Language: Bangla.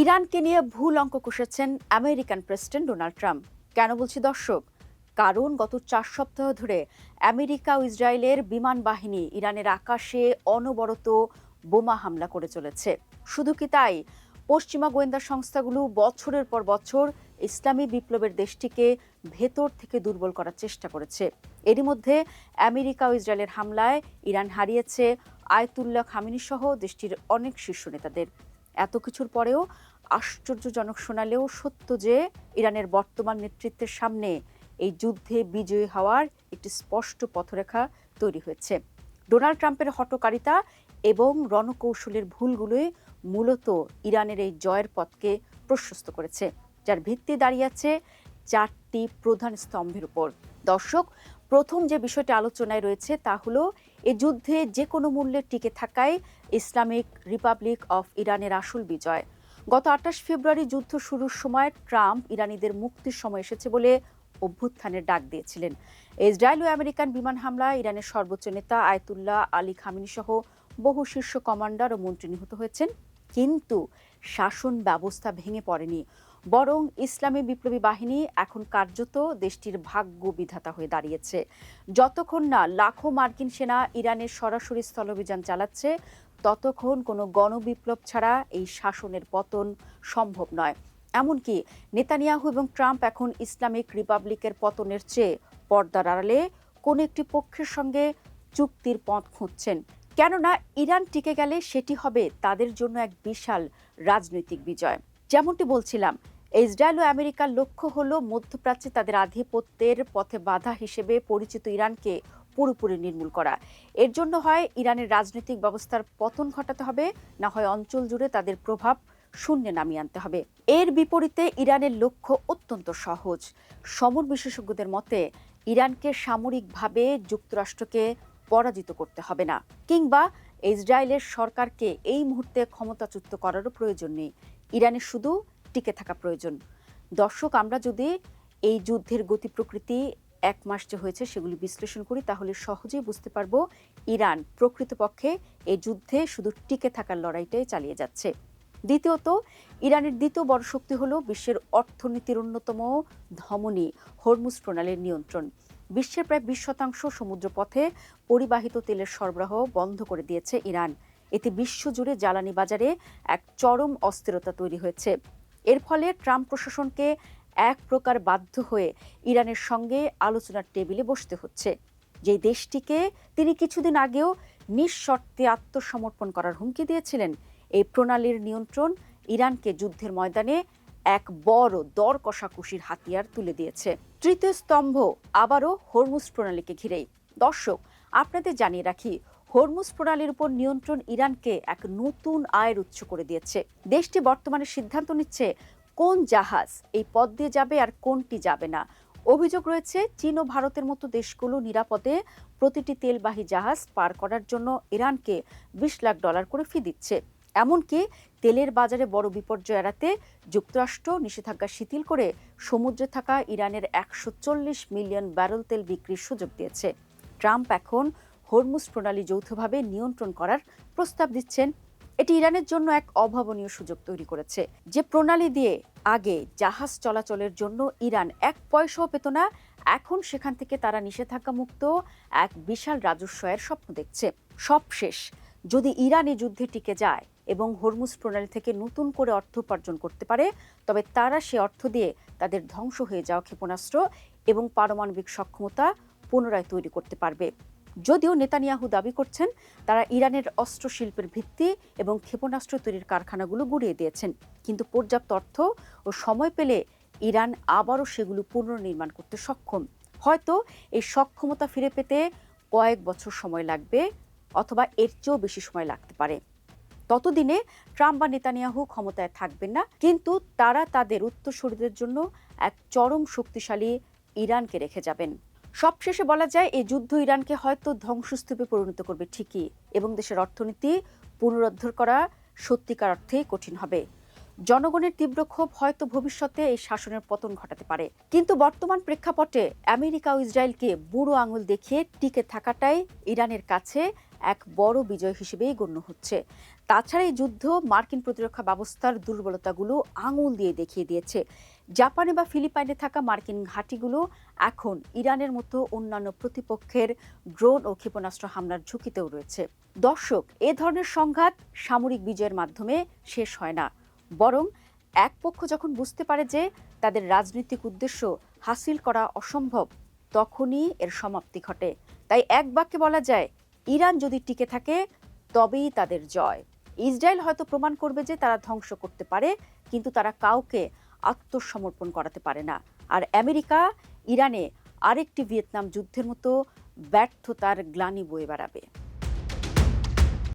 ইরানকে নিয়ে ভুল অঙ্ক কষেছেন আমেরিকান প্রেসিডেন্ট ডোনাল্ড ট্রাম্প। কেন বলছি দর্শক? কারণ গত 4 সপ্তাহ ধরে আমেরিকা ও ইসরায়েলের বিমান বাহিনী ইরানের আকাশে অনবরত বোমা হামলা করে চলেছে। শুধু কি তাই, পশ্চিমা গোয়েন্দা সংস্থাগুলো বছরের পর বছর ইসলামী বিপ্লবের দেশটিকে ভেতর থেকে দুর্বল করার চেষ্টা করেছে। এরই মধ্যে আমেরিকা ও ইসরায়েলের হামলায় ইরান হারিয়েছে আয়াতুল্লাহ খামেনি সহ দেশটির অনেক শীর্ষ নেতাদের। এত কিছুর পরেও আশ্চর্যজনক শোনালেও সত্য যে ইরানের বর্তমান নেতৃত্বের সামনে এই যুদ্ধে বিজয়ী হওয়ার একটি স্পষ্ট পথরেখা তৈরি হয়েছে। ডোনাল্ড ট্রাম্পের হঠকারিতা এবং রণকৌশলের ভুলগুলোই মূলত ইরানের এই জয়ের পথকে প্রশস্ত করেছে, যার ভিত্তি দাঁড়িয়ে আছে 4টি প্রধান স্তম্ভের উপর। দর্শক, প্রথম যে বিষয়টি আলোচনায় রয়েছে তা হলো এ যুদ্ধে যে কোনো মূল্যে টিকে থাকায় ইসলামিক রিপাবলিক অফ ইরানের আসল বিজয়। গত 28 ফেব্রুয়ারি যুদ্ধ শুরুর সময় ট্রাম্প ইরানিদের মুক্তির সময় এসেছে বলে অভ্যুত্থানের ডাক দিয়েছিলেন। ইসরায়েল ও আমেরিকান বিমান হামলায় ইরানের সর্বোচ্চ নেতা আয়াতুল্লাহ আলী খামেনি সহ বহু শীর্ষ কমান্ডার ও মন্ত্রী নিহত হয়েছেন। কিন্তু শাসন ব্যবস্থা ভেঙে পড়েনি, বরং ইসলামী বিপ্লবী বাহিনী এখন কার্যত দেশটির ভাগ্য বিধাতা হয়ে দাঁড়িয়েছে। যতক্ষণ না লাখো মার্কিন সেনা ইরানের সরাসরি স্থলাভিযান চালাচ্ছে, ততক্ষণ কোনো গণবিপ্লব ছাড়া এই শাসনের পতন সম্ভব নয়। এমনকি নেতানিয়াহু এবং ট্রাম্প এখন ইসলামিক রিপাবলিকের পতনের চেয়ে পর্দার আড়ালে কোনো একটি পক্ষের সঙ্গে চুক্তির পথ খুঁজছেন। কেননা ইরান টিকে গেলে সেটি হবে তাদের জন্য এক বিশাল রাজনৈতিক বিজয়। যেমনটি বলছিলাম, ইসরায়েল ও আমেরিকার লক্ষ্য হলো মধ্যপ্রাচ্যে তাদের আধিপত্যের পথে বাধা হিসেবে পরিচিত ইরানকে পুরোপুরি নির্মূল করা। এর জন্য হয় ইরানের রাজনৈতিক ব্যবস্থার পতন ঘটাতে হবে, না হয় অঞ্চল জুড়ে তাদের প্রভাব শূন্যে নামিয়ে আনতে হবে। এর বিপরীতে ইরানের লক্ষ্য অত্যন্ত সহজ। সমর বিশেষজ্ঞদের মতে ইরানকে সামরিকভাবে যুক্তরাষ্ট্রকে পরাজিত করতে হবে না, কিংবা ইসরায়েলের সরকারকে এই মুহূর্তে ক্ষমতাচ্যুত করারও প্রয়োজন নেই। ইরানের শুধু টিকে থাকা প্রয়োজন। দর্শক, আমরা যদি এই যুদ্ধের গতি প্রকৃতি 1 মাস যে হয়েছে সেগুলি বিশ্লেষণ করি, তাহলে সহজেই বুঝতে পারবো ইরান প্রকৃতপক্ষে এই যুদ্ধে শুধু টিকে থাকার লড়াইটাই চালিয়ে যাচ্ছে। দ্বিতীয়ত, ইরানের দ্বিতীয় বড় শক্তি হলো বিশ্বের অর্থনীতির অন্যতম ধমনী হরমুজ প্রণালীর নিয়ন্ত্রণ। বিশ্বের প্রায় 20% সমুদ্রপথে পরিবাহিত তেলের সরবরাহ বন্ধ করে দিয়েছে ইরান। এতে বিশ্বজুড়ে জ্বালানি বাজারে এক চরম অস্থিরতা তৈরি হয়েছে। এর ফলে ট্রাম্প প্রশাসনকে এক প্রকার বাধ্য হয়ে ইরানের সঙ্গে আলোচনার টেবিলে বসতে হচ্ছে, যে দেশটিকে তিনি কিছুদিন আগেও নিঃশর্তে আত্মসমর্পণ করার হুমকি দিয়েছিলেন। এই প্রণালীর নিয়ন্ত্রণ ইরানকে যুদ্ধের ময়দানে এক বড় দর কষাকষির হাতিয়ার তুলে দিয়েছে। তৃতীয় স্তম্ভ আবারও হরমুজ প্রণালীকে ঘিরেই। দর্শক, আপনাদের জানিয়ে রাখি, হরমুজ প্রণালীর উপর নিয়ন্ত্রণ ইরানকে এক নতুন আয়ের উৎস করে দিয়েছে। দেশটি বর্তমানে সিদ্ধান্ত নিচ্ছে কোন জাহাজ এই পথ দিয়ে যাবে আর কোনটি যাবে না। অভিযোগ রয়েছে চীন ও ভারতের মতো দেশগুলো নিরাপদে প্রতিটি তেলবাহী জাহাজ পার করার জন্য ইরানকে $20 লাখ করে ফি দিচ্ছে। এমনকি তেলের বাজারে বড় বিপর্যয় এড়াতে যুক্তরাষ্ট্র নিষেধাজ্ঞা শিথিল করে সমুদ্রে থাকা ইরানের 140 মিলিয়ন ব্যারেল তেল বিক্রির সুযোগ দিয়েছে। ট্রাম্প এখন হরমুজ প্রণালী যৌথভাবে নিয়ন্ত্রণ করার প্রস্তাব দিচ্ছেন। এটি ইরানের জন্য এক অভাবনীয় সুযোগ তৈরি করেছে। যে প্রণালী দিয়ে আগে জাহাজ চলাচলের জন্য ইরান 1 পয়সাও পেত না, এখন সেখান থেকে তারা নিষেধাজ্ঞা মুক্ত এক বিশাল রাজস্ব আয়ের স্বপ্ন দেখছে। সবশেষ, যদি ইরান এই যুদ্ধে টিকে যায় এবং হরমুজ প্রণালী থেকে নতুন করে অর্থ উপার্জন করতে পারে, তবে তারা সে অর্থ দিয়ে তাদের ধ্বংস হয়ে যাওয়া ক্ষেপণাস্ত্র এবং পারমাণবিক সক্ষমতা পুনরায় তৈরি করতে পারবে। যদিও নেতানিয়াহু দাবি করছেন তারা ইরানের অস্ত্র শিল্পের ভিত্তি এবং ক্ষেপণাস্ত্র তৈরির কারখানাগুলো গুড়িয়ে দিয়েছেন, কিন্তু পর্যাপ্ত অর্থ ও সময় পেলে ইরান আবারও সেগুলো পুনর্নির্মাণ করতে সক্ষম। হয়তো এই সক্ষমতা ফিরে পেতে কয়েক বছর সময় লাগবে, অথবা এর চেয়েও বেশি সময় লাগতে পারে। ততদিনে ট্রাম্প বা নেতানিয়াহু ক্ষমতায় থাকবেন না, কিন্তু তারা তাদের উত্তরসূরিদের জন্য এক চরম শক্তিশালী ইরানকে রেখে যাবেন। সবশেষে বলা যায়, এই যুদ্ধ ইরানকে হয়তো ধ্বংসস্তূপে পরিণত করবে ঠিকই, এবং দেশের অর্থনীতি পুনরুদ্ধার করা সত্যিকার অর্থেই কঠিন হবে। জনগণের তীব্র ক্ষোভ হয়তো ভবিষ্যতে এই শাসনের পতন ঘটাতে পারে, কিন্তু বর্তমান প্রেক্ষাপটে আমেরিকা ও ইসরায়েলকে বুড়ো আঙুল দেখিয়ে টিকে থাকাটাই ইরানের কাছে এক বড় বিজয় হিসেবেই গণ্য হচ্ছে। তাছাড়া এই যুদ্ধ মার্কিন প্রতিরক্ষা ব্যবস্থার দুর্বলতাগুলো আঙুল দিয়ে দেখিয়ে দিয়েছে। জাপানে বা ফিলিপাইনে থাকা মার্কিন ঘাঁটিগুলো এখন ইরানের মতো অন্যান্য প্রতিপক্ষের ড্রোন ও ক্ষেপণাস্ত্র হামলার ঝুঁকিতেও রয়েছে। দর্শক, এ ধরনের সংঘাত সামরিক বিজয়ের মাধ্যমে শেষ হয় না, বরং এক পক্ষ যখন বুঝতে পারে যে তাদের রাজনৈতিক উদ্দেশ্য হাসিল করা অসম্ভব, তখনই এর সমাপ্তি ঘটে। তাই এক বাক্যে বলা যায়, ইরান যদি টিকে থাকে তবেই তাদের জয়। ইসরায়েল হয়তো প্রমাণ করবে যে তারা ধ্বংস করতে পারে, কিন্তু তারা কাউকে আত্মসমর্পণ করাতে পারে না। আর আমেরিকা ইরানে আরেকটি ভিয়েতনাম যুদ্ধের মতো ব্যর্থতার গ্লানি বয়ে বেড়াবে।